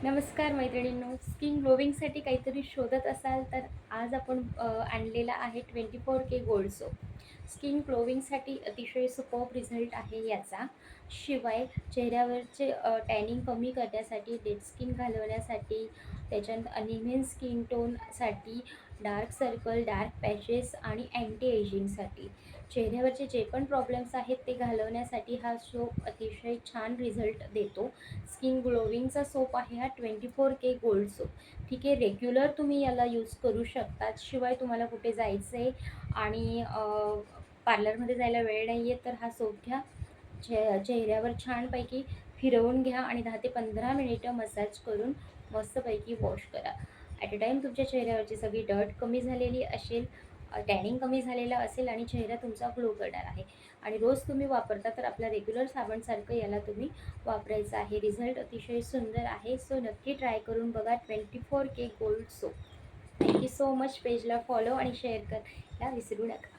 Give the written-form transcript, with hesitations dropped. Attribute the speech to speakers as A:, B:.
A: नमस्कार मैत्रिणींनो, स्किन ग्लोविंगसाठी काहीतरी शोधत असाल तर आज आपण आणलेला आहे 24K गोल्ड सोप. स्किन ग्लोविंगसाठी अतिशय सुपर्ब रिझल्ट आहे याचा. शिवाय चेहऱ्यावरचे टॅनिंग कमी करण्यासाठी, डेड स्किन घालवण्यासाठी, त्याच्यानंतर अनइव्हन स्किन टोनसाठी, डार्क सर्कल, डार्क पॅचेस आणि अँटी एजिंगसाठी, चेहऱ्यावरचे जे पण प्रॉब्लेम्स आहेत ते घालवण्यासाठी हा सोप अतिशय छान रिझल्ट देतो. स्किन ग्लोविंगचा सोप आहे हा 24K गोल्ड सोप. ठीक आहे, रेग्युलर तुम्ही याला यूज करू शकता. शिवाय तुम्हाला कुठे जायचं आहे आणि पार्लरमध्ये जायला वेळ नाही आहे तर हा सोप घ्या. चेहऱ्यावर छानपैकी फिरवून घ्या आणि 10 ते 15 मिनिटं मसाज करून मस्तपैकी वॉश करा. ॲट अ टाईम तुमच्या चेहऱ्यावरची सगळी डर्ट कमी झालेली असेल, टॅनिंग कमी झालेला असेल आणि चेहरा तुमचा ग्लो करणार आहे. आणि रोज तुम्ही वापरता तर आपल्या रेग्युलर साबणसारखं याला तुम्ही वापरायचं आहे. रिझल्ट अतिशय सुंदर आहे. सो नक्की ट्राय करून बघा 24K gold soap. Thank you so much. पेजला फॉलो आणि शेअर करायला विसरू नका.